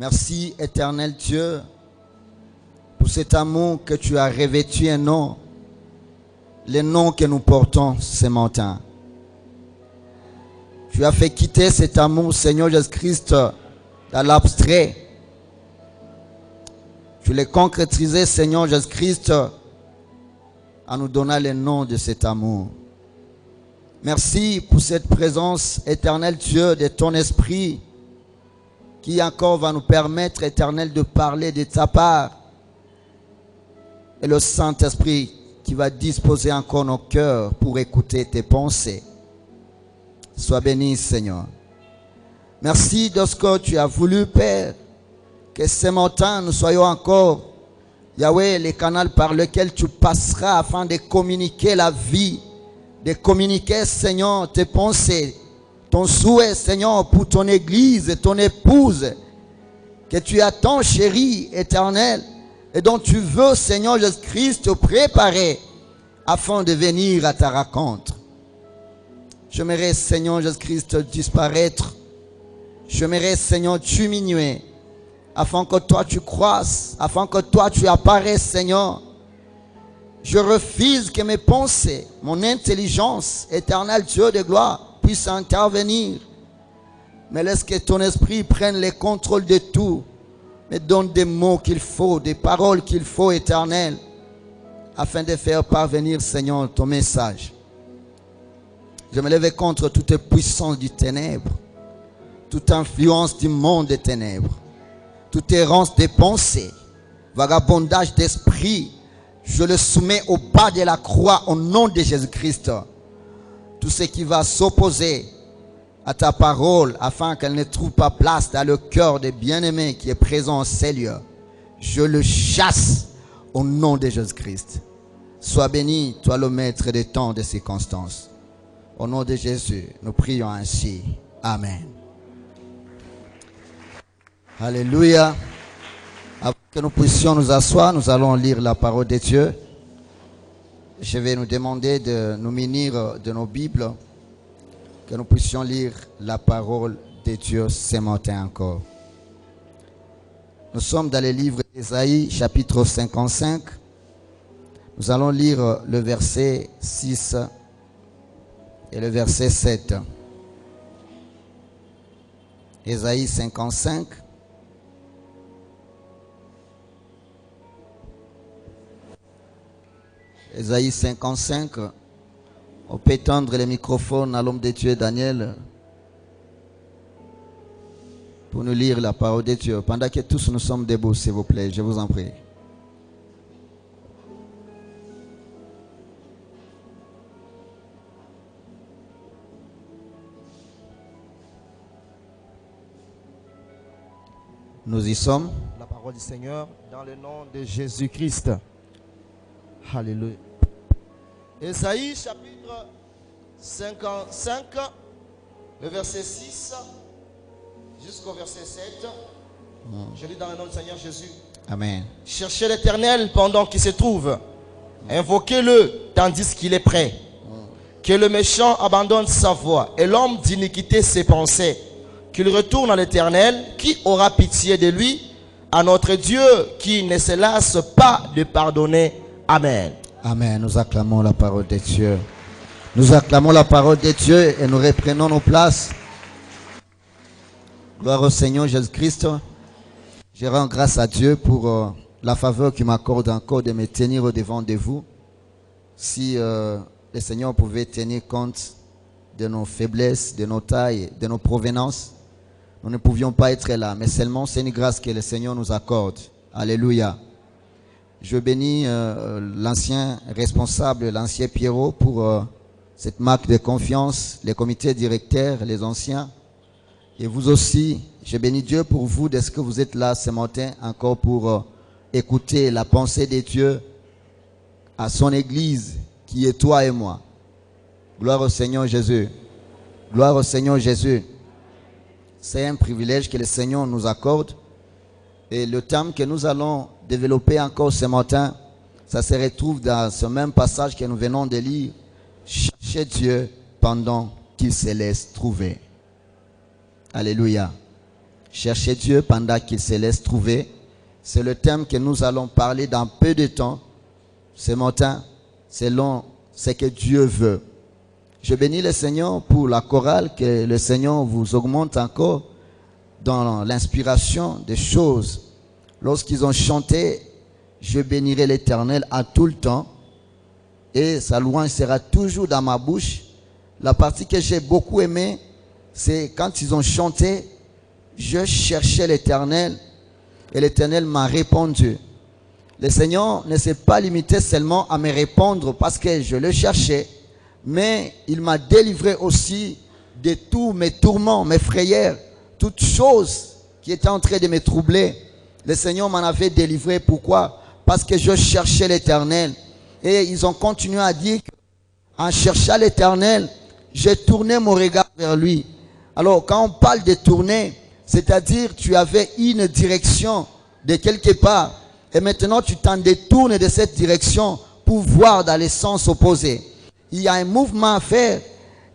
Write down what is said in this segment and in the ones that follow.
Merci, éternel Dieu, pour cet amour que tu as revêtu un nom, les noms que nous portons ce matin. Tu as fait quitter cet amour, Seigneur Jésus-Christ, dans l'abstrait. Tu l'as concrétisé, Seigneur Jésus-Christ, en nous donnant le nom de cet amour. Merci pour cette présence, éternel Dieu, de ton esprit, qui encore va nous permettre, éternel, de parler de ta part. Et le Saint-Esprit qui va disposer encore nos cœurs pour écouter tes pensées. Sois béni, Seigneur. Merci de ce que tu as voulu, Père, que ce matin nous soyons encore, Yahweh, le canal par lequel tu passeras afin de communiquer la vie, de communiquer, Seigneur, tes pensées, ton souhait, Seigneur, pour ton église et ton épouse, que tu attends, chérie, éternelle, et dont tu veux, Seigneur Jésus-Christ, te préparer afin de venir à ta rencontre. J'aimerais, Seigneur Jésus-Christ, disparaître. J'aimerais, Seigneur, diminuer, afin que toi tu croisses, afin que toi tu apparaisses, Seigneur. Je refuse que mes pensées, mon intelligence, éternel Dieu de gloire, puissent intervenir. Mais laisse que ton esprit prenne le contrôle de tout. Mais donne des mots qu'il faut, des paroles qu'il faut, éternel, afin de faire parvenir, Seigneur, ton message. Je me lève contre toute puissance du ténèbre, toute influence du monde des ténèbres, toute errance des pensées, vagabondage d'esprit. Je le soumets au bas de la croix au nom de Jésus-Christ. Tout ce qui va s'opposer à ta parole, afin qu'elle ne trouve pas place dans le cœur des bien-aimés qui est présent en ces lieux, je le chasse au nom de Jésus-Christ. Sois béni, toi le maître des temps, des circonstances. Au nom de Jésus, nous prions ainsi. Amen. Alléluia. Avant que nous puissions nous asseoir, nous allons lire la parole de Dieu. Je vais nous demander de nous munir de nos Bibles, que nous puissions lire la parole de Dieu ce matin encore. Nous sommes dans le livre d'Ésaïe, chapitre 55. Nous allons lire le verset 6 et le verset 7. Ésaïe 55. Ésaïe 55. On peut tendre le microphone à l'homme de Dieu Daniel pour nous lire la parole de Dieu. Pendant que tous nous sommes debout, s'il vous plaît, je vous en prie. Nous y sommes. La parole du Seigneur dans le nom de Jésus-Christ. Alléluia. Ésaïe chapitre 55, le verset 6 jusqu'au verset 7. Je lis dans le nom du Seigneur Jésus. Amen. Cherchez l'Éternel pendant qu'il se trouve. Invoquez-le tandis qu'il est prêt. Que le méchant abandonne sa voie et l'homme d'iniquité ses pensées. Qu'il retourne à l'Éternel, qui aura pitié de lui, à notre Dieu qui ne se lasse pas de pardonner. Amen. Amen. Nous acclamons la parole de Dieu. Nous acclamons la parole de Dieu et nous reprenons nos places. Gloire au Seigneur Jésus-Christ. Je rends grâce à Dieu pour la faveur qu'il m'accorde encore de me tenir au devant de vous. Si le Seigneur pouvait tenir compte de nos faiblesses, de nos tailles, de nos provenances, nous ne pouvions pas être là. Mais seulement c'est une grâce que le Seigneur nous accorde. Alléluia. Je bénis l'ancien responsable, l'ancien Pierrot, pour cette marque de confiance, les comités directeurs, les anciens. Et vous aussi, je bénis Dieu pour vous, de ce que vous êtes là ce matin, encore pour écouter la pensée de Dieu à son Église, qui est toi et moi. Gloire au Seigneur Jésus. Gloire au Seigneur Jésus. C'est un privilège que le Seigneur nous accorde. Et le thème que nous allons développer encore ce matin, ça se retrouve dans ce même passage que nous venons de lire. Cherchez Dieu pendant qu'il se laisse trouver. Alléluia. Chercher Dieu pendant qu'il se laisse trouver. C'est le thème que nous allons parler dans peu de temps. Ce matin, selon ce que Dieu veut. Je bénis le Seigneur pour la chorale, que le Seigneur vous augmente encore dans l'inspiration des choses. Lorsqu'ils ont chanté, je bénirai l'Éternel à tout le temps et sa louange sera toujours dans ma bouche. La partie que j'ai beaucoup aimée, c'est quand ils ont chanté, je cherchais l'Éternel et l'Éternel m'a répondu. Le Seigneur ne s'est pas limité seulement à me répondre parce que je le cherchais, mais il m'a délivré aussi de tous mes tourments, mes frayeurs, toutes choses qui étaient en train de me troubler. Le Seigneur m'en avait délivré. Pourquoi? Parce que je cherchais l'Éternel. Et ils ont continué à dire qu'en cherchant l'Éternel, j'ai tourné mon regard vers lui. Alors quand on parle de tourner, c'est-à-dire tu avais une direction de quelque part et maintenant tu t'en détournes de cette direction pour voir dans le sens opposé. Il y a un mouvement à faire,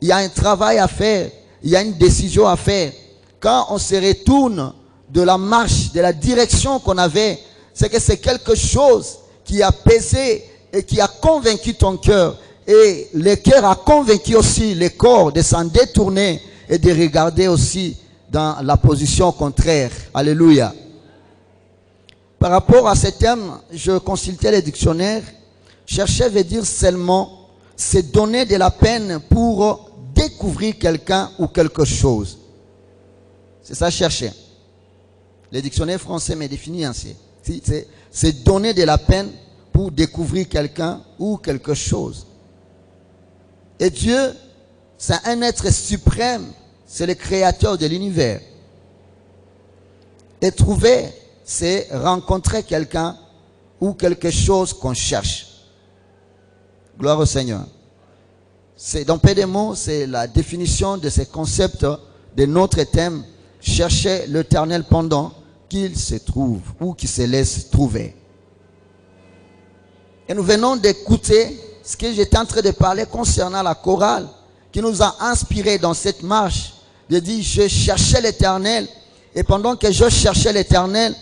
il y a un travail à faire, il y a une décision à faire. Quand on se retourne de la marche, de la direction qu'on avait, c'est que c'est quelque chose qui a pesé et qui a convaincu ton cœur. Et le cœur a convaincu aussi le corps de s'en détourner et de regarder aussi dans la position contraire. Alléluia. Par rapport à ce thème, je consultais les dictionnaires. Chercher veut dire seulement se donner de la peine pour découvrir quelqu'un ou quelque chose. C'est ça, chercher. Le dictionnaire français me définit ainsi. C'est donner de la peine pour découvrir quelqu'un ou quelque chose. Et Dieu, c'est un être suprême. C'est le créateur de l'univers. Et trouver, c'est rencontrer quelqu'un ou quelque chose qu'on cherche. Gloire au Seigneur. Dans peu de mots, c'est la définition de ce concept de notre thème. Chercher l'Éternel pendant qu'il se trouve ou qu'il se laisse trouver. Et nous venons d'écouter ce que j'étais en train de parler concernant la chorale qui nous a inspiré dans cette marche. De dire, je cherchais l'Éternel et pendant que je cherchais l'Éternel,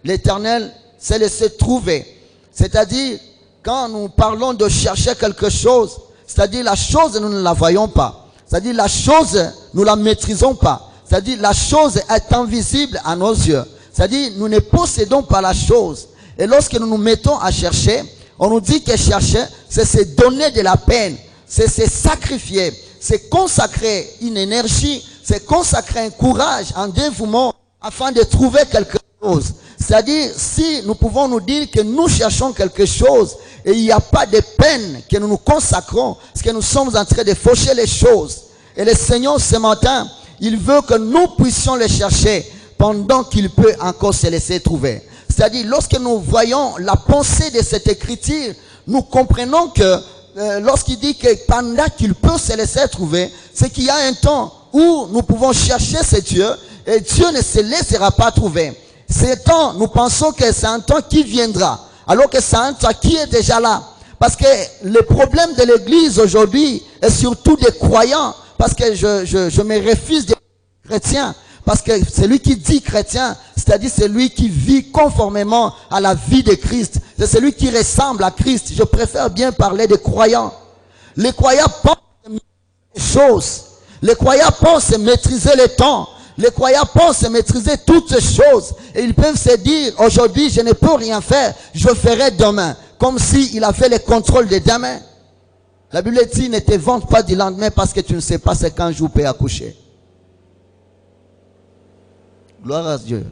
l'Éternel s'est laissé trouver. C'est-à-dire, quand nous parlons de chercher quelque chose, c'est-à-dire la chose, nous ne la voyons pas. C'est-à-dire la chose, nous ne la maîtrisons pas. C'est-à-dire la chose est invisible à nos yeux. C'est-à-dire nous ne possédons pas la chose. Et lorsque nous nous mettons à chercher, on nous dit que chercher, c'est se donner de la peine. C'est se sacrifier. C'est consacrer une énergie. C'est consacrer un courage, un dévouement afin de trouver quelque chose. C'est-à-dire si nous pouvons nous dire que nous cherchons quelque chose et il n'y a pas de peine que nous nous consacrons, parce que nous sommes en train de faucher les choses. Et le Seigneur ce matin, il veut que nous puissions les chercher pendant qu'il peut encore se laisser trouver. C'est-à-dire, lorsque nous voyons la pensée de cette écriture, nous comprenons que lorsqu'il dit que pendant qu'il peut se laisser trouver, c'est qu'il y a un temps où nous pouvons chercher ce Dieu et Dieu ne se laissera pas trouver. Ce temps, nous pensons que c'est un temps qui viendra, alors que c'est un temps qui est déjà là. Parce que le problème de l'église aujourd'hui est surtout des croyants. Parce que je me refuse d'être chrétien. Parce que celui qui dit chrétien, c'est-à-dire celui qui vit conformément à la vie de Christ. C'est celui qui ressemble à Christ. Je préfère bien parler des croyants. Les croyants pensent les choses. Les croyants pensent maîtriser le temps. Les croyants pensent maîtriser toutes ces choses. Et ils peuvent se dire, aujourd'hui je ne peux rien faire, je ferai demain. Comme s'il a fait le contrôle de demain. La Bible dit, ne te vante pas du lendemain parce que tu ne sais pas c'est quand jour peut accoucher. Gloire à Dieu.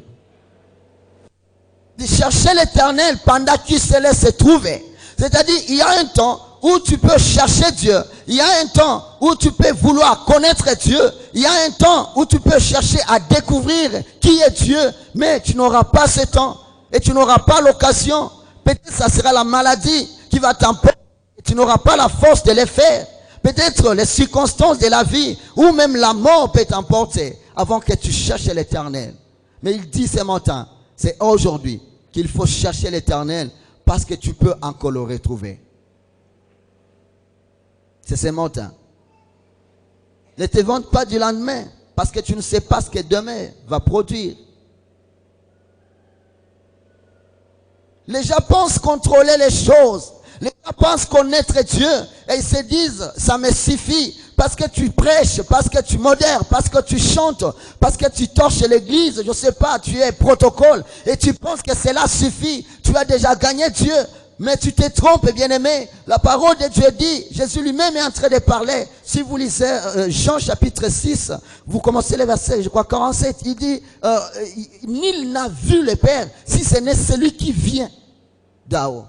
De chercher l'Éternel pendant qu'il se laisse trouver. C'est-à-dire, il y a un temps où tu peux chercher Dieu. Il y a un temps où tu peux vouloir connaître Dieu. Il y a un temps où tu peux chercher à découvrir qui est Dieu. Mais tu n'auras pas ce temps. Et tu n'auras pas l'occasion. Peut-être ça sera la maladie qui va t'emporter. Et tu n'auras pas la force de le faire. Peut-être les circonstances de la vie ou même la mort peut t'emporter avant que tu cherches l'Éternel. Mais il dit ce matin, c'est aujourd'hui qu'il faut chercher l'Éternel parce que tu peux encore le retrouver. C'est ce matin. Ne te vante pas du lendemain parce que tu ne sais pas ce que demain va produire. Les gens pensent contrôler les choses. Les gens pensent connaître Dieu. Et ils se disent, ça me suffit. Parce que tu prêches, parce que tu modères, parce que tu chantes, parce que tu torches l'église, je sais pas, tu es protocole. Et tu penses que cela suffit. Tu as déjà gagné Dieu. Mais tu te trompes, bien-aimé. La parole de Dieu dit, Jésus lui-même est en train de parler. Si vous lisez Jean chapitre 6, vous commencez le verset, je crois 47, il dit, nul n'a vu le Père, si ce n'est celui qui vient d'en-haut.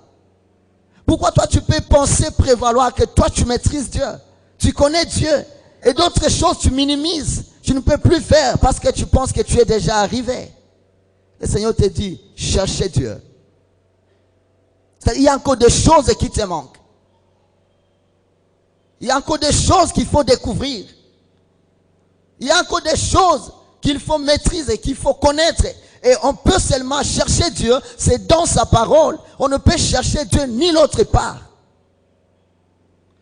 Pourquoi toi tu peux penser prévaloir que toi tu maîtrises Dieu? Tu connais Dieu. Et d'autres choses tu minimises. Tu ne peux plus faire parce que tu penses que tu es déjà arrivé. Le Seigneur te dit, cherchez Dieu. Il y a encore des choses qui te manquent. Il y a encore des choses qu'il faut découvrir. Il y a encore des choses qu'il faut maîtriser, qu'il faut connaître. Et on peut seulement chercher Dieu, c'est dans sa parole. On ne peut chercher Dieu ni l'autre part.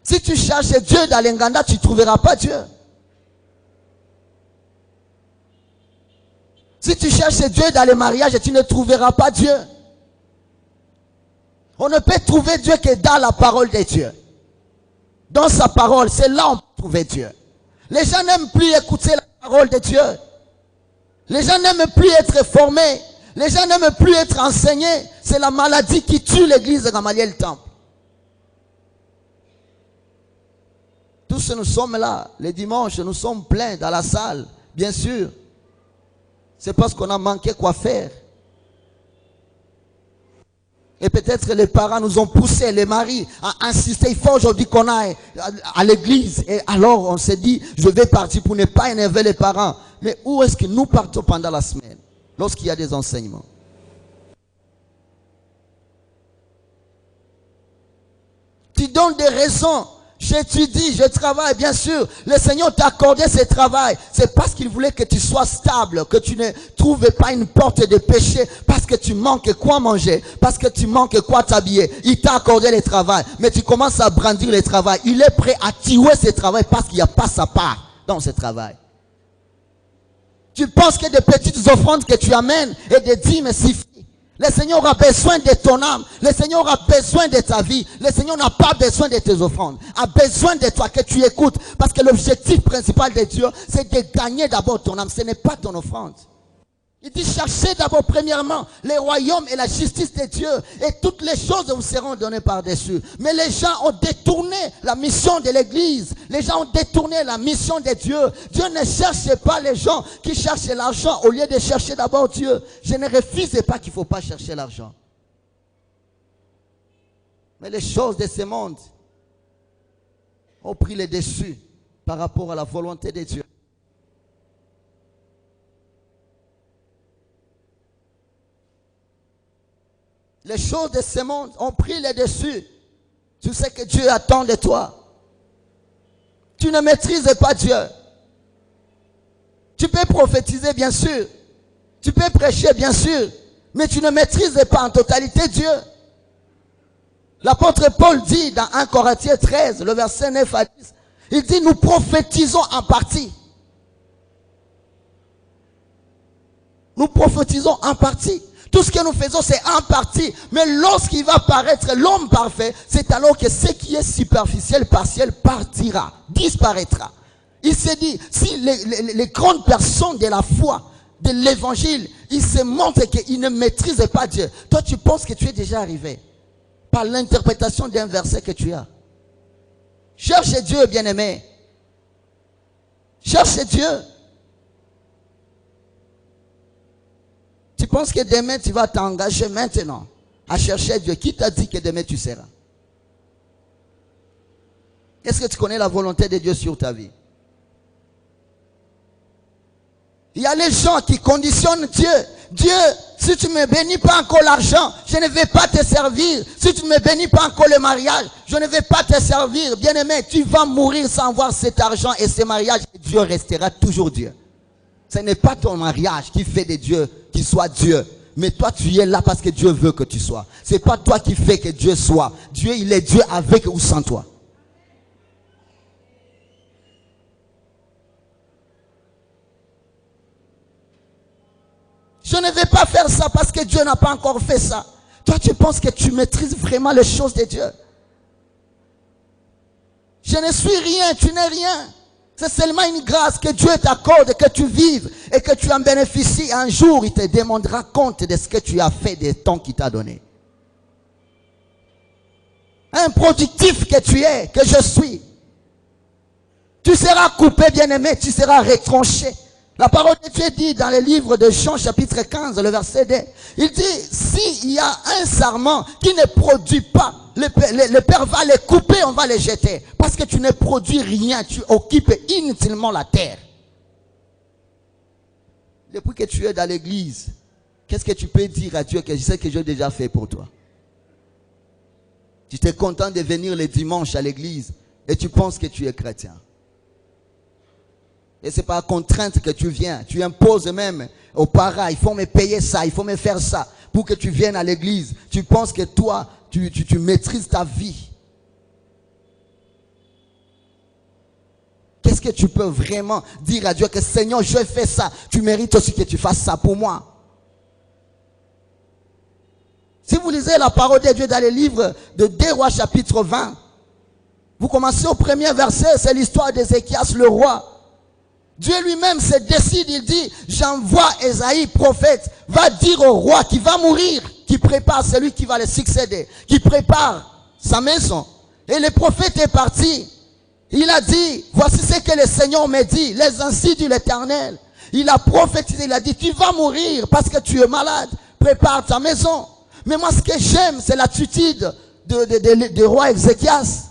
Si tu cherches Dieu dans l'Inganda, tu ne trouveras pas Dieu. Si tu cherches Dieu dans le mariage, tu ne trouveras pas Dieu. On ne peut trouver Dieu que dans la parole de Dieu. Dans sa parole, c'est là qu'on peut trouver Dieu. Les gens n'aiment plus écouter la parole de Dieu. Les gens n'aiment plus être formés. Les gens n'aiment plus être enseignés. C'est la maladie qui tue l'église de Gamaliel Temple. Tous nous sommes là. Les dimanches, nous sommes pleins dans la salle. Bien sûr. C'est parce qu'on a manqué quoi faire. Et peut-être les parents nous ont poussé, les maris, à insister. Il faut aujourd'hui qu'on aille à l'église. Et alors on s'est dit, je vais partir pour ne pas énerver les parents. Mais où est-ce que nous partons pendant la semaine? Lorsqu'il y a des enseignements. Tu donnes des raisons. J'étudie, je travaille, bien sûr. Le Seigneur t'a accordé ce travail. C'est parce qu'il voulait que tu sois stable, que tu ne trouves pas une porte de péché, parce que tu manques quoi manger, parce que tu manques quoi t'habiller. Il t'a accordé le travail, mais tu commences à brandir le travail. Il est prêt à tuer ce travail parce qu'il n'y a pas sa part dans ce travail. Tu penses que des petites offrandes que tu amènes et des dîmes suffisent. Le Seigneur aura besoin de ton âme. Le Seigneur aura besoin de ta vie. Le Seigneur n'a pas besoin de tes offrandes. Il a besoin de toi, que tu écoutes. Parce que l'objectif principal de Dieu, c'est de gagner d'abord ton âme. Ce n'est pas ton offrande. Il dit, cherchez d'abord premièrement le royaume et la justice de Dieu. Et toutes les choses vous seront données par-dessus. Mais les gens ont détourné la mission de l'église. Les gens ont détourné la mission de Dieu. Dieu ne cherche pas les gens qui cherchent l'argent au lieu de chercher d'abord Dieu. Je ne refuse pas qu'il ne faut pas chercher l'argent. Mais les choses de ce monde ont pris le dessus par rapport à la volonté de Dieu. Les choses de ce monde ont pris le dessus. Tu sais que Dieu attend de toi. Tu ne maîtrises pas Dieu. Tu peux prophétiser, bien sûr. Tu peux prêcher, bien sûr. Mais tu ne maîtrises pas en totalité Dieu. L'apôtre Paul dit dans 1 Corinthiens 13, le verset 9 à 10, il dit, nous prophétisons en partie. Nous prophétisons en partie. Tout ce que nous faisons, c'est en partie. Mais lorsqu'il va paraître l'homme parfait, c'est alors que ce qui est superficiel, partiel, partira, disparaîtra. Il s'est dit, si les grandes personnes de la foi, de l'évangile, ils se montrent qu'ils ne maîtrisent pas Dieu. Toi, tu penses que tu es déjà arrivé par l'interprétation d'un verset que tu as. Cherche Dieu, bien-aimé. Cherche Dieu. Tu penses que demain tu vas t'engager maintenant à chercher Dieu. Qui t'a dit que demain tu seras? Est-ce que tu connais la volonté de Dieu sur ta vie? Il y a les gens qui conditionnent Dieu. Dieu, si tu ne me bénis pas encore l'argent, je ne vais pas te servir. Si tu ne me bénis pas encore le mariage, je ne vais pas te servir. Bien-aimé, tu vas mourir sans voir cet argent et ce mariage. Dieu restera toujours Dieu. Ce n'est pas ton mariage qui fait de Dieu qu'il soit Dieu. Mais toi, tu es là parce que Dieu veut que tu sois. Ce n'est pas toi qui fais que Dieu soit. Dieu, il est Dieu avec ou sans toi. Je ne vais pas faire ça parce que Dieu n'a pas encore fait ça. Toi, tu penses que tu maîtrises vraiment les choses de Dieu. Je ne suis rien, tu n'es rien. C'est seulement une grâce que Dieu t'accorde, que tu vives et que tu en bénéficies. Un jour, il te demandera compte de ce que tu as fait des temps qu'il t'a donné. Improductif que tu es, que je suis. Tu seras coupé, bien-aimé, tu seras retranché. La parole de Dieu dit dans le livre de Jean, chapitre 15, le verset 2. Il dit, s'il y a un sarment qui ne produit pas, le Père va les couper, on va les jeter. Parce que tu ne produis rien, tu occupes inutilement la terre. Depuis que tu es dans l'église, qu'est-ce que tu peux dire à Dieu que je sais que j'ai déjà fait pour toi? Tu t'es content de venir le dimanche à l'église et tu penses que tu es chrétien. Et c'est par contrainte que tu viens. Tu imposes même aux parents, il faut me payer ça, il faut me faire ça pour que tu viennes à l'église. Tu penses que toi, tu maîtrises ta vie. Qu'est-ce que tu peux vraiment dire à Dieu que Seigneur, je fais ça. Tu mérites aussi que tu fasses ça pour moi. Si vous lisez la parole de Dieu dans le livre de 2 Rois chapitre 20, vous commencez au premier verset, c'est l'histoire d'Ézéchias le roi. Dieu lui-même se décide, il dit, j'envoie Ésaïe, prophète, va dire au roi qui va mourir, qui prépare celui qui va le succéder, qui prépare sa maison. Et le prophète est parti. Il a dit, voici ce que le Seigneur me dit, les ainsi dit l'Éternel. Il a prophétisé, il a dit, tu vas mourir parce que tu es malade, prépare ta maison. Mais moi ce que j'aime, c'est l'attitude de roi Ézéchias.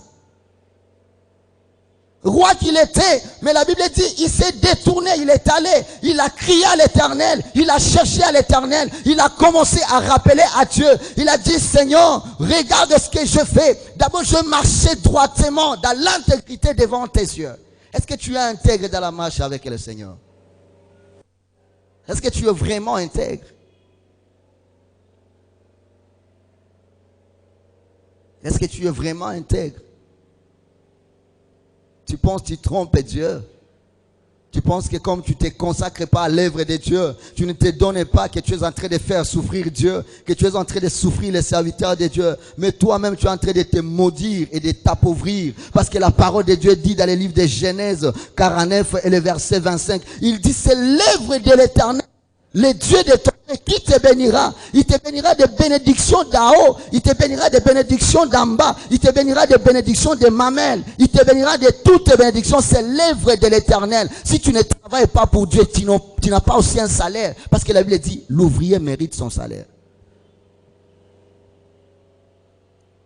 Roi qu'il était, mais la Bible dit, il s'est détourné, il est allé, il a crié à l'Éternel, il a cherché à l'Éternel, il a commencé à rappeler à Dieu. Il a dit, Seigneur, regarde ce que je fais. D'abord, je marchais droitement dans l'intégrité devant tes yeux. Est-ce que tu es intègre dans la marche avec le Seigneur? Est-ce que tu es vraiment intègre? Est-ce que tu es vraiment intègre? Tu penses que tu trompes Dieu. Tu penses que comme tu ne te consacres pas à l'œuvre de Dieu, tu ne te donnes pas, que tu es en train de faire souffrir Dieu, que tu es en train de souffrir les serviteurs de Dieu. Mais toi-même, tu es en train de te maudire et de t'appauvrir. Parce que la parole de Dieu dit dans le livre de Genèse 49 et le verset 25, il dit, c'est l'œuvre de l'Éternel. Le Dieu de ton Père qui te bénira. Il te bénira de bénédictions d'en haut. Il te bénira de bénédictions d'en bas. Il te bénira de bénédictions de mamelles. Il te bénira de toutes bénédictions. C'est l'œuvre de l'Éternel. Si tu ne travailles pas pour Dieu, tu n'as pas aussi un salaire. Parce que la Bible dit, l'ouvrier mérite son salaire.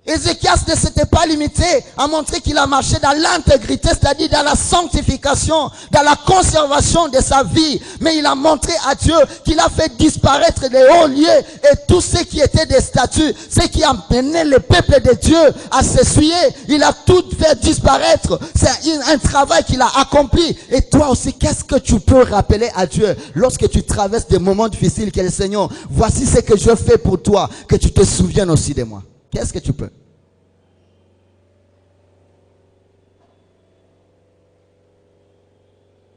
Ézéchias ne s'était pas limité à montrer qu'il a marché dans l'intégrité, c'est-à-dire dans la sanctification, dans la conservation de sa vie. Mais il a montré à Dieu qu'il a fait disparaître les hauts lieux et tout ce qui était des statues, ce qui a mené le peuple de Dieu à s'essuyer. Il a tout fait disparaître. C'est un travail qu'il a accompli. Et toi aussi, qu'est-ce que tu peux rappeler à Dieu lorsque tu traverses des moments difficiles que le Seigneur, voici ce que je fais pour toi, que tu te souviennes aussi de moi. Qu'est-ce que tu peux?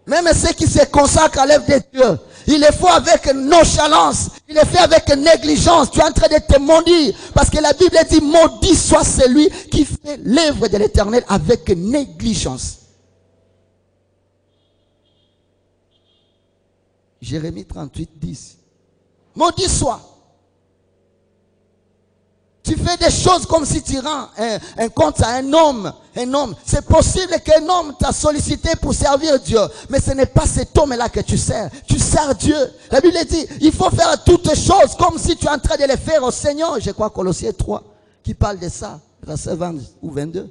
Même ceux qui se consacrent à l'œuvre de Dieu, il le faut avec nonchalance, il le fait avec négligence. Tu es en train de te maudire, parce que la Bible dit, maudit soit celui qui fait l'œuvre de l'Éternel avec négligence. Jérémie 38, 10. Maudit soit. Tu fais des choses comme si tu rends un compte à un homme. C'est possible qu'un homme t'a sollicité pour servir Dieu. Mais ce n'est pas cet homme-là que tu sers. Tu sers Dieu. La Bible dit, il faut faire toutes choses comme si tu es en train de les faire au Seigneur. Je crois Colossiens 3 qui parle de ça. Verset 20 ou 22.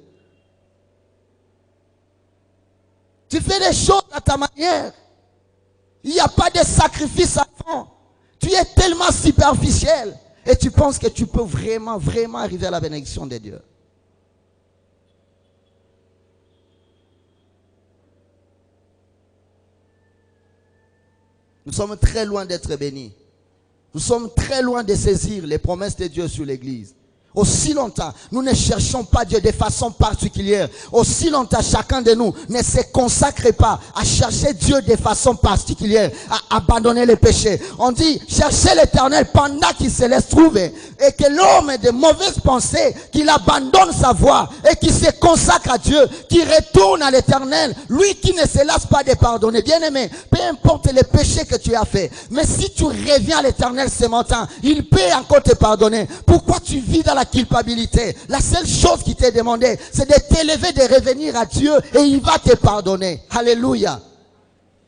Tu fais des choses à ta manière. Il n'y a pas de sacrifice à fond. Tu es tellement superficiel. Et tu penses que tu peux vraiment, vraiment arriver à la bénédiction de Dieu. Nous sommes très loin d'être bénis. Nous sommes très loin de saisir les promesses de Dieu sur l'Église. Aussi longtemps, nous ne cherchons pas Dieu de façon particulière. Aussi longtemps, chacun de nous ne se consacre pas à chercher Dieu de façon particulière, à abandonner les péchés. On dit, cherchez l'Éternel pendant qu'il se laisse trouver. Et que l'homme ait de mauvaises pensées, qu'il abandonne sa voie et qu'il se consacre à Dieu, qu'il retourne à l'Éternel. Lui qui ne se lasse pas de pardonner. Bien-aimé, peu importe les péchés que tu as fait, mais si tu reviens à l'Éternel ce matin, il peut encore te pardonner. Pourquoi tu vis dans la culpabilité? La seule chose qui t'est demandé, c'est de t'élever, de revenir à Dieu et il va te pardonner. Alléluia.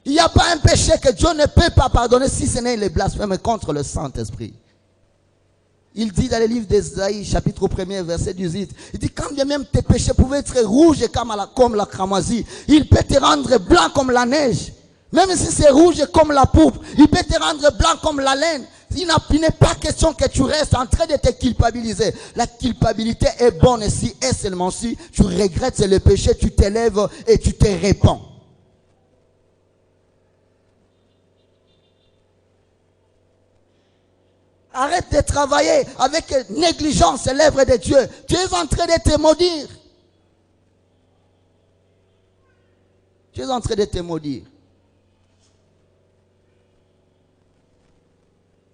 Il n'y a pas un péché que Dieu ne peut pas pardonner si ce n'est le blasphème contre le Saint-Esprit. Il dit dans le livre d'Ésaïe, chapitre 1er, verset 18, il dit, quand bien même tes péchés pouvaient être rouges comme la cramoisie, il peut te rendre blanc comme la neige. Même si c'est rouge comme la pourpre, il peut te rendre blanc comme la laine. Il n'est pas question que tu restes en train de te culpabiliser. La culpabilité est bonne si et seulement si tu regrettes le péché, tu t'élèves et tu te répands. Arrête de travailler avec négligence les lèvres de Dieu. Tu es en train de te maudire. Tu es en train de te maudire.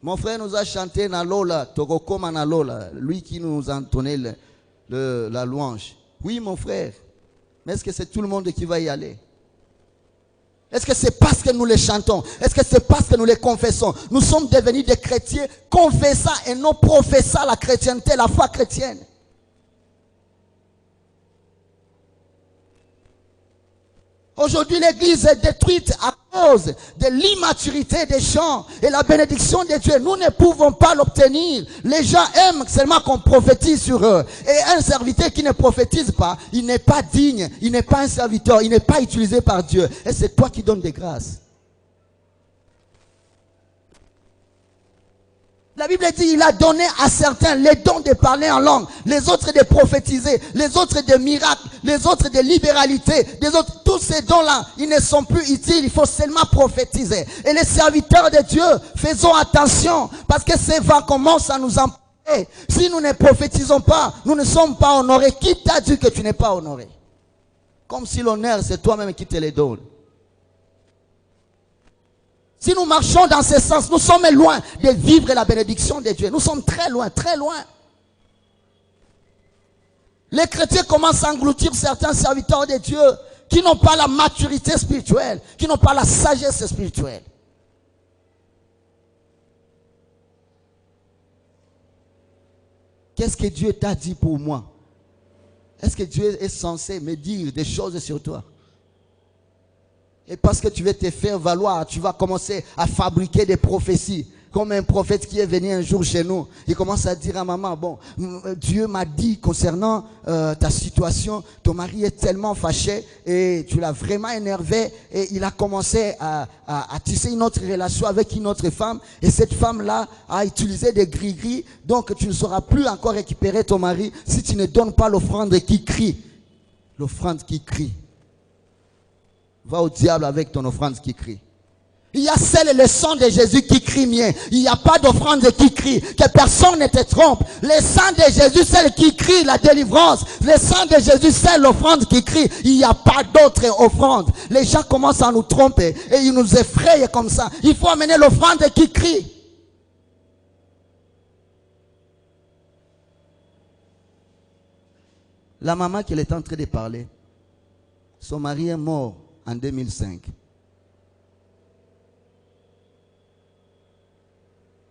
Mon frère nous a chanté Nalola, Togokoma Nalola, lui qui nous a entonné la louange. Oui, mon frère, mais est-ce que c'est tout le monde qui va y aller? Est-ce que c'est parce que nous les chantons? Est-ce que c'est parce que nous les confessons? Nous sommes devenus des chrétiens confessant et non professant la chrétienté, la foi chrétienne. Aujourd'hui, l'église est détruite à cause de l'immaturité des gens et la bénédiction de Dieu. Nous ne pouvons pas l'obtenir. Les gens aiment seulement qu'on prophétise sur eux. Et un serviteur qui ne prophétise pas, il n'est pas digne, il n'est pas un serviteur, il n'est pas utilisé par Dieu. Et c'est toi qui donnes des grâces. La Bible dit, il a donné à certains les dons de parler en langue, les autres de prophétiser, les autres de miracles, les autres de libéralité, les autres, tous ces dons-là, ils ne sont plus utiles, il faut seulement prophétiser. Et les serviteurs de Dieu, faisons attention, parce que ces vents commencent à nous emporter. Si nous ne prophétisons pas, nous ne sommes pas honorés. Qui t'a dit que tu n'es pas honoré? Comme si l'honneur, c'est toi-même qui te le donne. Si nous marchons dans ce sens, nous sommes loin de vivre la bénédiction de Dieu. Nous sommes très loin, très loin. Les chrétiens commencent à engloutir certains serviteurs de Dieu qui n'ont pas la maturité spirituelle, qui n'ont pas la sagesse spirituelle. Qu'est-ce que Dieu t'a dit pour moi? Est-ce que Dieu est censé me dire des choses sur toi? Et parce que tu veux te faire valoir, tu vas commencer à fabriquer des prophéties. Comme un prophète qui est venu un jour chez nous, il commence à dire à maman, bon, Dieu m'a dit concernant ta situation, ton mari est tellement fâché et tu l'as vraiment énervé et il a commencé à tisser une autre relation avec une autre femme et cette femme-là a utilisé des gris-gris, donc tu ne sauras plus encore récupérer ton mari si tu ne donnes pas l'offrande qui crie. L'offrande qui crie. Va au diable avec ton offrande qui crie. Il y a seul le sang de Jésus qui crie mieux. Il n'y a pas d'offrande qui crie. Que personne ne te trompe. Le sang de Jésus, c'est le qui crie la délivrance. Le sang de Jésus, c'est l'offrande qui crie. Il n'y a pas d'autre offrande. Les gens commencent à nous tromper et ils nous effrayent comme ça. Il faut amener l'offrande qui crie. La maman qui est en train de parler, son mari est mort en 2005.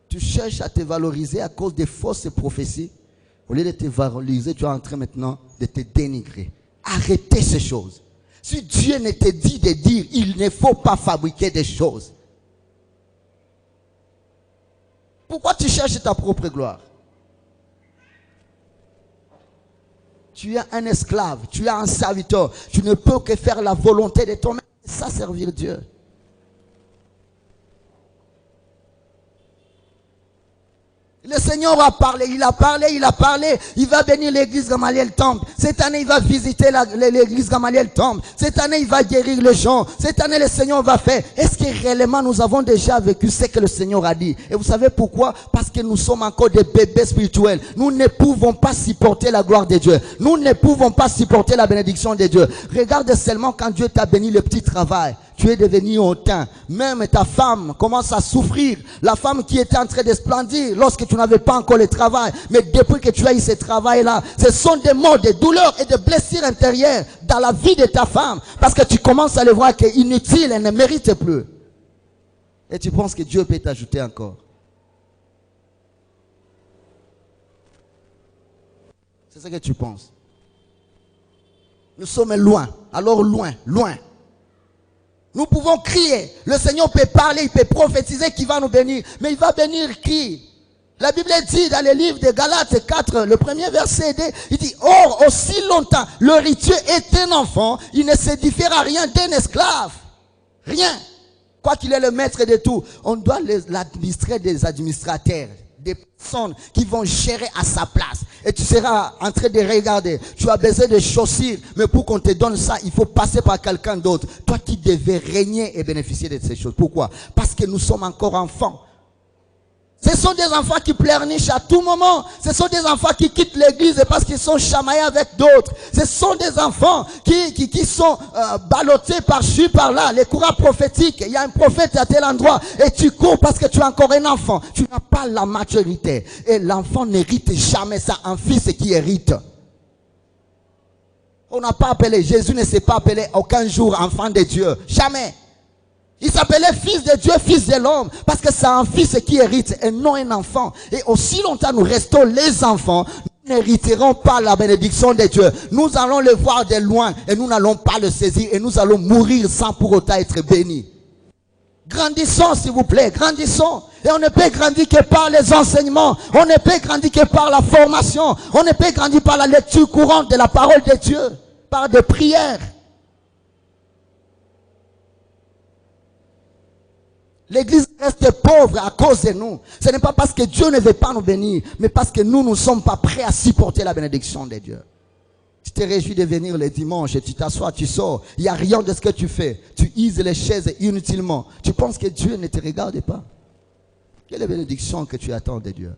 Tu cherches à te valoriser à cause des fausses prophéties. Au lieu de te valoriser, tu es en train maintenant de te dénigrer. Arrêtez ces choses. Si Dieu ne te dit de dire, il ne faut pas fabriquer des choses. Pourquoi tu cherches ta propre gloire? Tu es un esclave, tu es un serviteur. Tu ne peux que faire la volonté de ton maître. Ça, servir Dieu. Le Seigneur a parlé, il a parlé. Il va bénir l'église Gamaliel Temple. Cette année, il va visiter l'église Gamaliel Temple. Cette année, il va guérir les gens. Cette année, le Seigneur va faire. Est-ce que réellement nous avons déjà vécu ce que le Seigneur a dit? Et vous savez pourquoi? Parce que nous sommes encore des bébés spirituels. Nous ne pouvons pas supporter la gloire de Dieu. Nous ne pouvons pas supporter la bénédiction de Dieu. Regarde seulement quand Dieu t'a béni le petit travail. Tu es devenu hautain. Même ta femme commence à souffrir. La femme qui était en train de splendir lorsque tu n'avais pas encore le travail. Mais depuis que tu as eu ce travail-là, ce sont des maux, des douleurs et des blessures intérieures dans la vie de ta femme. Parce que tu commences à le voir qu'elle est inutile, elle ne mérite plus. Et tu penses que Dieu peut t'ajouter encore. C'est ce que tu penses. Nous sommes loin. Alors loin, loin. Nous pouvons crier. Le Seigneur peut parler, il peut prophétiser qu'il va nous bénir. Mais il va bénir qui? La Bible dit dans le livre de Galates 4, le premier verset, il dit, or, aussi longtemps, l'héritier est un enfant, il ne se diffère à rien d'un esclave. Rien. Quoi qu'il est le maître de tout, on doit l'administrer des administrateurs, des personnes qui vont gérer à sa place. Et tu seras en train de regarder. Tu as besoin de chaussures, mais pour qu'on te donne ça, il faut passer par quelqu'un d'autre. Toi qui devais régner et bénéficier de ces choses. Pourquoi? Parce que nous sommes encore enfants. Ce sont des enfants qui pleurnichent à tout moment. Ce sont des enfants qui quittent l'église parce qu'ils sont chamaillés avec d'autres. Ce sont des enfants qui sont ballottés par-ci, par-là. Les courants prophétiques. Il y a un prophète à tel endroit et tu cours parce que tu es encore un enfant. Tu n'as pas la maturité. Et l'enfant n'hérite jamais ça. Un fils qui hérite. On n'a pas appelé, Jésus ne s'est pas appelé aucun jour enfant de Dieu. Jamais. Il s'appelait fils de Dieu, fils de l'homme. Parce que c'est un fils qui hérite et non un enfant. Et aussi longtemps nous restons les enfants, nous n'hériterons pas la bénédiction de Dieu. Nous allons le voir de loin et nous n'allons pas le saisir. Et nous allons mourir sans pour autant être bénis. Grandissons s'il vous plaît, grandissons. Et on ne peut grandir que par les enseignements. On ne peut grandir que par la formation. On ne peut grandir par la lecture courante de la parole de Dieu. Par des prières. L'église reste pauvre à cause de nous. Ce n'est pas parce que Dieu ne veut pas nous bénir, mais parce que nous ne sommes pas prêts à supporter la bénédiction de Dieu. Tu te réjouis de venir le dimanche et tu t'assois, tu sors. Il n'y a rien de ce que tu fais. Tu uses les chaises inutilement. Tu penses que Dieu ne te regarde pas. Quelle bénédiction que tu attends de Dieu?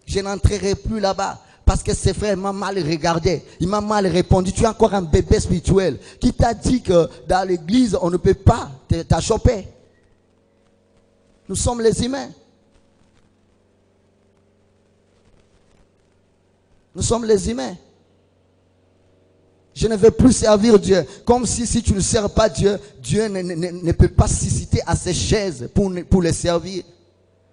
Je n'entrerai plus là-bas. Parce que ses frères m'ont mal regardé. Il m'a mal répondu. Tu es encore un bébé spirituel. Qui t'a dit que dans l'église, on ne peut pas t'achoper. Nous sommes les humains. Nous sommes les humains. Je ne veux plus servir Dieu. Comme si tu ne sers pas Dieu, Dieu ne peut pas susciter à ses chaises pour le servir.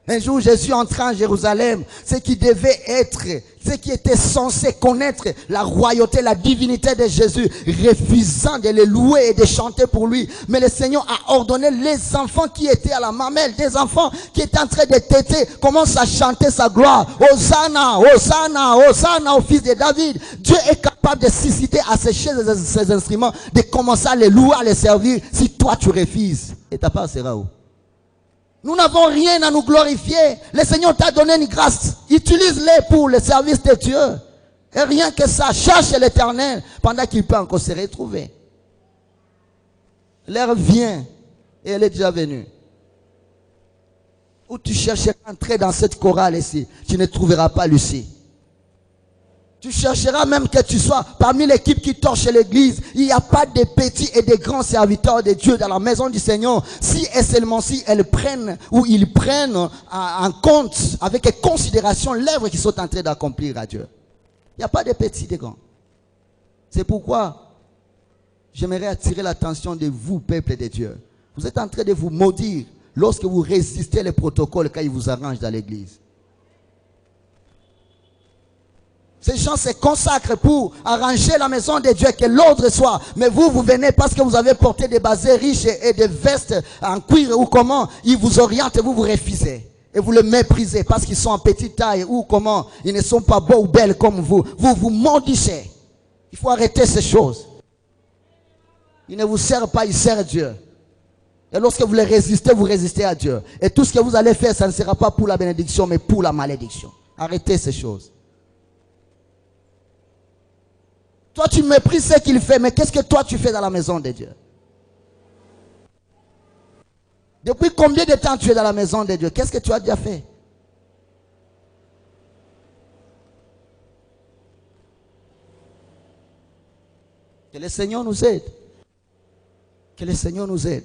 Un jour, Jésus entra en Jérusalem, ce qui devait être, ce qui était censé connaître la royauté, la divinité de Jésus, refusant de le louer et de chanter pour lui. Mais le Seigneur a ordonné les enfants qui étaient à la mamelle, des enfants qui étaient en train de téter, commencent à chanter sa gloire. Hosanna, Hosanna, Hosanna au fils de David. Dieu est capable de susciter à ses chaises et ses instruments, de commencer à les louer, à les servir, si toi tu refuses. Et ta part sera où? Nous n'avons rien à nous glorifier. Le Seigneur t'a donné une grâce. Utilise-les pour le service de Dieu. Et rien que ça, cherche l'Éternel pendant qu'il peut encore se retrouver. L'heure vient et elle est déjà venue. Où tu cherches à entrer dans cette chorale ici, tu ne trouveras pas Lucie. Tu chercheras même que tu sois parmi l'équipe qui torche l'église. Il n'y a pas de petits et de grands serviteurs de Dieu dans la maison du Seigneur. Si et seulement si elles prennent ou ils prennent en compte avec considération l'œuvre qu'ils sont en train d'accomplir à Dieu. Il n'y a pas de petits et de grands. C'est pourquoi j'aimerais attirer l'attention de vous, peuple de Dieu. Vous êtes en train de vous maudire lorsque vous résistez les protocoles quand ils vous arrangent dans l'église. Ces gens se consacrent pour arranger la maison de Dieu, que l'ordre soit. Mais vous venez parce que vous avez porté des basés riches et des vestes en cuir ou comment. Ils vous orientent et vous refusez. Et vous les méprisez parce qu'ils sont en petite taille ou comment. Ils ne sont pas beaux ou belles comme vous. Vous vous maudissez. Il faut arrêter ces choses. Ils ne vous servent pas, ils servent Dieu. Et lorsque vous les résistez, vous résistez à Dieu. Et tout ce que vous allez faire, ça ne sera pas pour la bénédiction, mais pour la malédiction. Arrêtez ces choses. Toi, tu méprises ce qu'il fait, mais qu'est-ce que toi, tu fais dans la maison de Dieu? Depuis combien de temps tu es dans la maison de Dieu? Qu'est-ce que tu as déjà fait? Que le Seigneur nous aide. Que le Seigneur nous aide.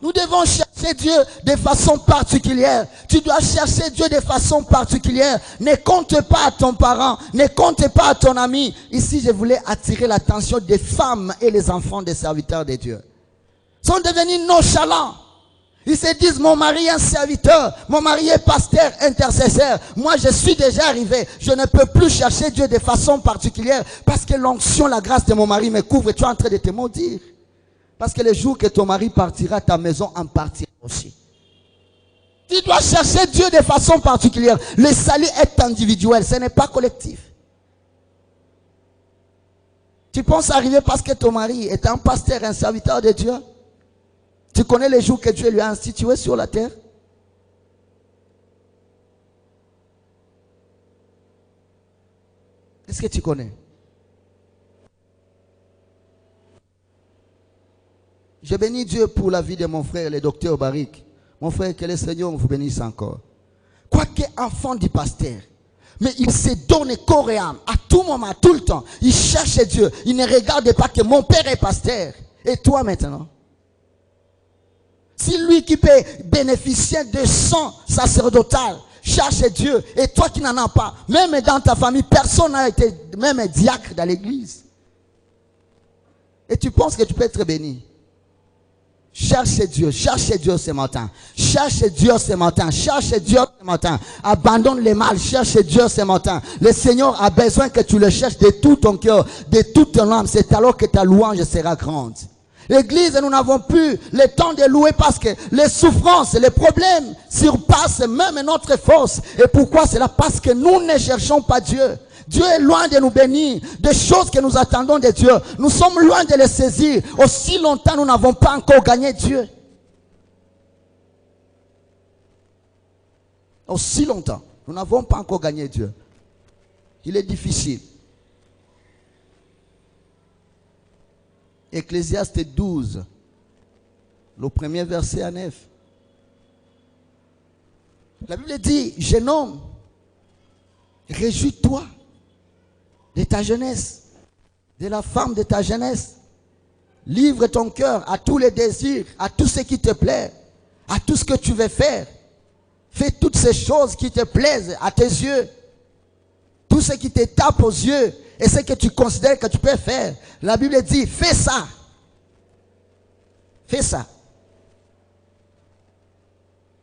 Nous devons chercher Dieu de façon particulière. Tu dois chercher Dieu de façon particulière. Ne compte pas à ton parent. Ne compte pas à ton ami. Ici, je voulais attirer l'attention des femmes et les enfants des serviteurs de Dieu. Ils sont devenus nonchalants. Ils se disent, mon mari est un serviteur, mon mari est pasteur, intercesseur. Moi, je suis déjà arrivé. Je ne peux plus chercher Dieu de façon particulière parce que l'onction, la grâce de mon mari me couvre et tu es en train de te maudire. Parce que le jour que ton mari partira, ta maison en partira aussi. Tu dois chercher Dieu de façon particulière. Le salut est individuel, ce n'est pas collectif. Tu penses arriver parce que ton mari est un pasteur, un serviteur de Dieu? Tu connais les jours que Dieu lui a institués sur la terre? Est-ce que tu connais? Je bénis Dieu pour la vie de mon frère, le docteur Barik. Mon frère, que le Seigneur vous bénisse encore. Quoique enfant du pasteur, mais il se donne corps et âme à tout moment, tout le temps. Il cherche Dieu. Il ne regarde pas que mon père est pasteur. Et toi maintenant? Si lui qui peut bénéficier de sang sacerdotal cherche Dieu, et toi qui n'en as pas, même dans ta famille, personne n'a été même diacre dans l'église. Et tu penses que tu peux être béni? Cherche Dieu ce matin. Cherche Dieu ce matin. Cherche Dieu ce matin. Abandonne le mal, cherche Dieu ce matin. Le Seigneur a besoin que tu le cherches de tout ton cœur, de toute ton âme. C'est alors que ta louange sera grande. L'église, nous n'avons plus le temps de louer parce que les souffrances, les problèmes surpassent même notre force. Et pourquoi cela? Parce que nous ne cherchons pas Dieu. Dieu est loin de nous bénir. Des choses que nous attendons de Dieu, nous sommes loin de les saisir. Aussi longtemps, nous n'avons pas encore gagné Dieu. Aussi longtemps, nous n'avons pas encore gagné Dieu. Il est difficile. Ecclésiaste 12, le premier verset à 9. La Bible dit, jeune homme, réjouis-toi de ta jeunesse, de la femme de ta jeunesse. Livre ton cœur à tous les désirs, à tout ce qui te plaît, à tout ce que tu veux faire. Fais toutes ces choses qui te plaisent à tes yeux. Tout ce qui te tape aux yeux et ce que tu considères que tu peux faire. La Bible dit, fais ça. Fais ça.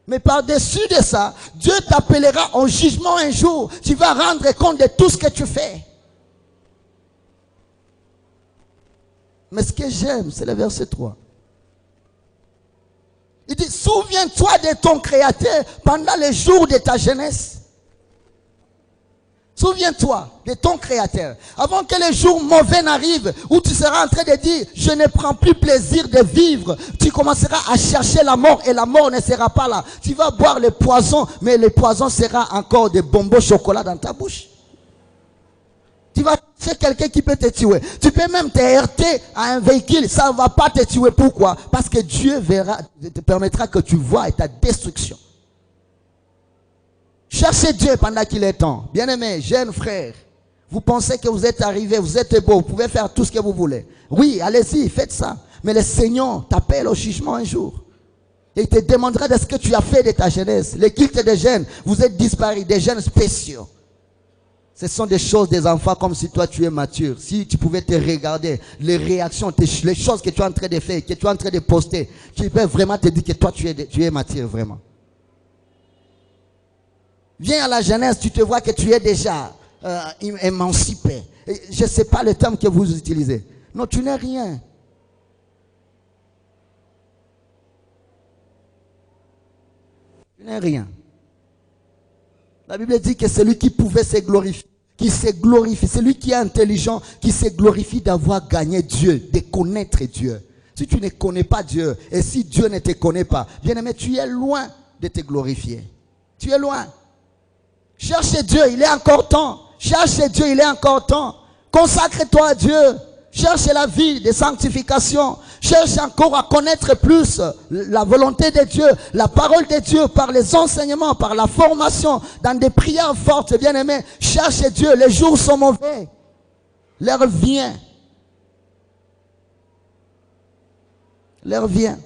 Mais par-dessus de ça, Dieu t'appellera en jugement un jour. Tu vas rendre compte de tout ce que tu fais. Mais ce que j'aime, c'est le verset 3. Il dit, souviens-toi de ton Créateur pendant les jours de ta jeunesse. Souviens-toi de ton Créateur. Avant que les jours mauvais n'arrivent, où tu seras en train de dire, je ne prends plus plaisir de vivre. Tu commenceras à chercher la mort et la mort ne sera pas là. Tu vas boire le poison, mais le poison sera encore des bonbons au chocolat dans ta bouche. Tu vas chercher quelqu'un qui peut te tuer. Tu peux même te heurter à un véhicule, ça ne va pas te tuer. Pourquoi? Parce que Dieu te permettra que tu vois ta destruction. Cherchez Dieu pendant qu'il est temps. Bien-aimés, jeunes frères, vous pensez que vous êtes arrivés, vous êtes beaux, vous pouvez faire tout ce que vous voulez. Oui, allez-y, faites ça. Mais le Seigneur t'appelle au jugement un jour. Et il te demandera de ce que tu as fait de ta jeunesse. Les cultes des jeunes, vous êtes disparus, des jeunes spéciaux. Ce sont des choses des enfants comme si toi tu es mature. Si tu pouvais te regarder, les réactions, les choses que tu es en train de faire, que tu es en train de poster, tu peux vraiment te dire que toi tu es mature vraiment. Viens à la jeunesse, tu te vois que tu es déjà émancipé. Je ne sais pas le terme que vous utilisez. Non, tu n'es rien. Tu n'es rien. La Bible dit que celui qui pouvait se glorifier, qui se glorifie, celui qui est intelligent, qui se glorifie d'avoir gagné Dieu, de connaître Dieu. Si tu ne connais pas Dieu, et si Dieu ne te connaît pas, bien-aimé, tu es loin de te glorifier. Tu es loin. Cherche Dieu, il est encore temps. Cherche Dieu, il est encore temps. Consacre-toi à Dieu. Cherche la vie de sanctification. Cherche encore à connaître plus la volonté de Dieu, la parole de Dieu par les enseignements, par la formation, dans des prières fortes, bien-aimés. Cherche Dieu, les jours sont mauvais. L'heure vient. L'heure vient.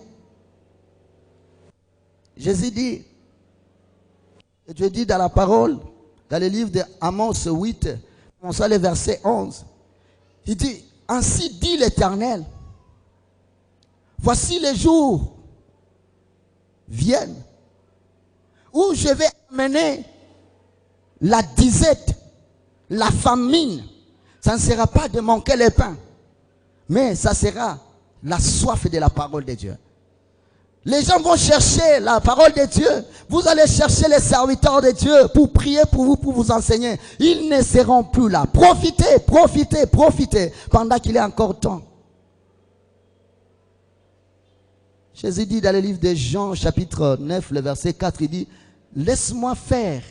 Jésus dit, et Dieu dit dans la parole, dans le livre d'Amos 8, commençons le verset 11. Il dit, ainsi dit l'Éternel, voici les jours viennent où je vais amener la disette, la famine. Ça ne sera pas de manquer le pain, mais ça sera la soif de la parole de Dieu. Les gens vont chercher la parole de Dieu. Vous allez chercher les serviteurs de Dieu pour prier pour vous enseigner. Ils ne seront plus là. Profitez, profitez, profitez pendant qu'il est encore temps. Jésus dit dans le livre de Jean, chapitre 9, le verset 4, il dit, laisse-moi faire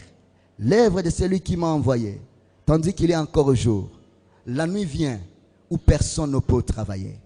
l'œuvre de celui qui m'a envoyé, tandis qu'il est encore jour. La nuit vient où personne ne peut travailler.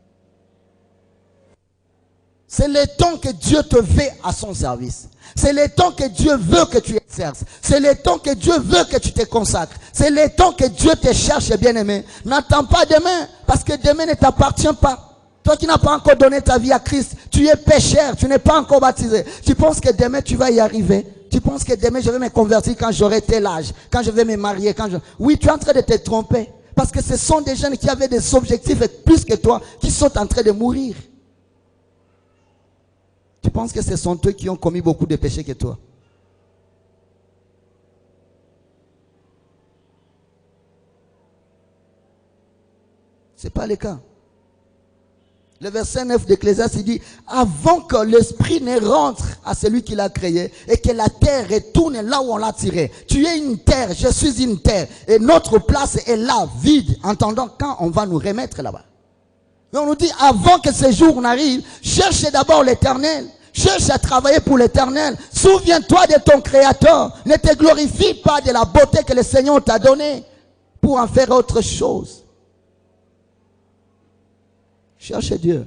C'est le temps que Dieu te fait à son service. C'est le temps que Dieu veut que tu exerces. C'est le temps que Dieu veut que tu te consacres. C'est le temps que Dieu te cherche, bien-aimé. N'attends pas demain, parce que demain ne t'appartient pas. Toi qui n'as pas encore donné ta vie à Christ, tu es pécheur, tu n'es pas encore baptisé. Tu penses que demain tu vas y arriver? Tu penses que demain je vais me convertir quand j'aurai tel âge, quand je vais me marier, Oui, tu es en train de te tromper. Parce que ce sont des jeunes qui avaient des objectifs plus que toi, qui sont en train de mourir. Tu penses que ce sont eux qui ont commis beaucoup de péchés que toi? Ce n'est pas le cas. Le verset 9 d'Ecclésiaste, il dit, avant que l'esprit ne rentre à celui qui l'a créé et que la terre retourne là où on l'a tiré. Tu es une terre, je suis une terre. Et notre place est là, vide, en attendant quand on va nous remettre là-bas. Mais on nous dit, avant que ce jour n'arrive, cherche d'abord l'Éternel. Cherche à travailler pour l'Éternel. Souviens-toi de ton Créateur. Ne te glorifie pas de la beauté que le Seigneur t'a donnée pour en faire autre chose. Cherche Dieu.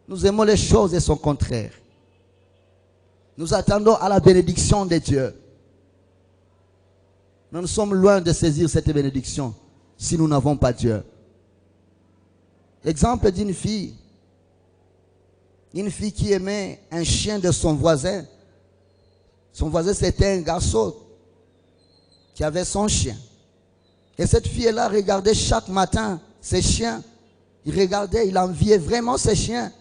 Nous aimons les choses et son contraire. Nous attendons à la bénédiction de Dieu. Nous sommes loin de saisir cette bénédiction si nous n'avons pas Dieu. Exemple d'une fille. Une fille qui aimait un chien de son voisin. Son voisin, c'était un garçon qui avait son chien. Et cette fille-là regardait chaque matin ses chiens. Il regardait, il enviait vraiment ses chiens.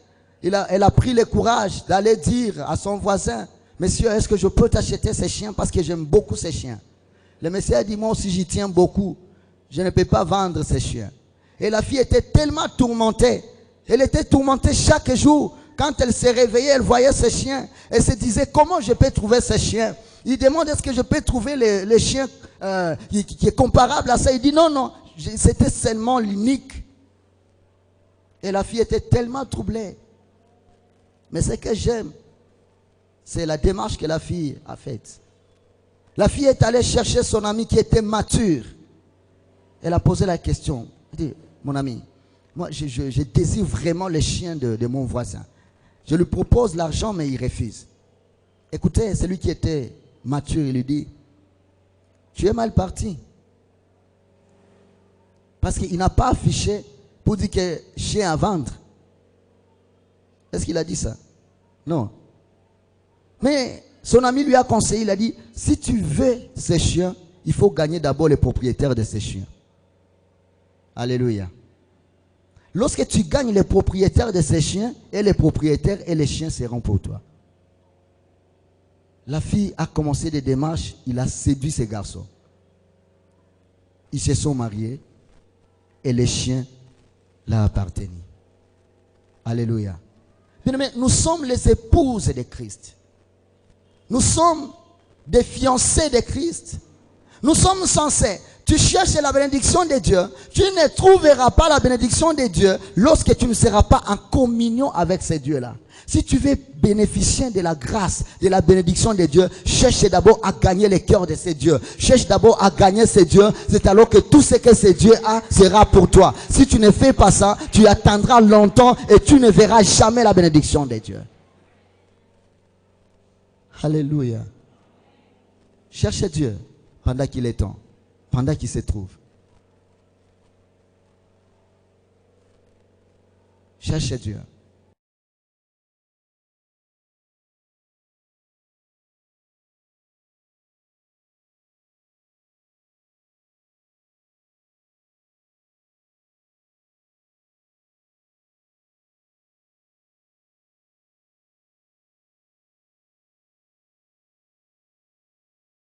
Elle a pris le courage d'aller dire à son voisin, monsieur, est-ce que je peux t'acheter ces chiens parce que j'aime beaucoup ces chiens. Le monsieur a dit, moi aussi j'y tiens beaucoup. Je ne peux pas vendre ces chiens. Et la fille était tellement tourmentée. Elle était tourmentée chaque jour. Quand elle s'est réveillée, elle voyait ses chiens. Elle se disait, comment je peux trouver ces chiens? Il demande, est-ce que je peux trouver les chiens qui est comparable à ça? Il dit, non, non, c'était seulement l'unique. Et la fille était tellement troublée. Mais ce que j'aime, c'est la démarche que la fille a faite. La fille est allée chercher son ami qui était mature. Elle a posé la question. Elle dit, mon ami, moi je désire vraiment les chiens de mon voisin. Je lui propose l'argent, mais il refuse. Écoutez, celui qui était mature, il lui dit, tu es mal parti. Parce qu'il n'a pas affiché pour dire que chien à vendre. Est-ce qu'il a dit ça? Non. Mais son ami lui a conseillé, il a dit, si tu veux ces chiens, il faut gagner d'abord les propriétaires de ces chiens. Alléluia. Lorsque tu gagnes les propriétaires de ces chiens, et les propriétaires et les chiens seront pour toi. La fille a commencé des démarches, il a séduit ces garçons. Ils se sont mariés et les chiens l'ont appartenu. Alléluia. Bien-aimés, nous sommes les épouses de Christ. Nous sommes des fiancés de Christ. Nous sommes censés Tu cherches la bénédiction de Dieu. Tu ne trouveras pas la bénédiction de Dieu lorsque tu ne seras pas en communion avec ces dieux-là. Si tu veux bénéficier de la grâce, de la bénédiction de Dieu, cherche d'abord à gagner le cœur de ces dieux. Cherche d'abord à gagner ces dieux. C'est alors que tout ce que ces dieux a sera pour toi. Si tu ne fais pas ça, tu attendras longtemps et tu ne verras jamais la bénédiction de Dieu. Alléluia. Cherche Dieu pendant qu'il est temps, pendant qu'il se trouve. Cherche Dieu.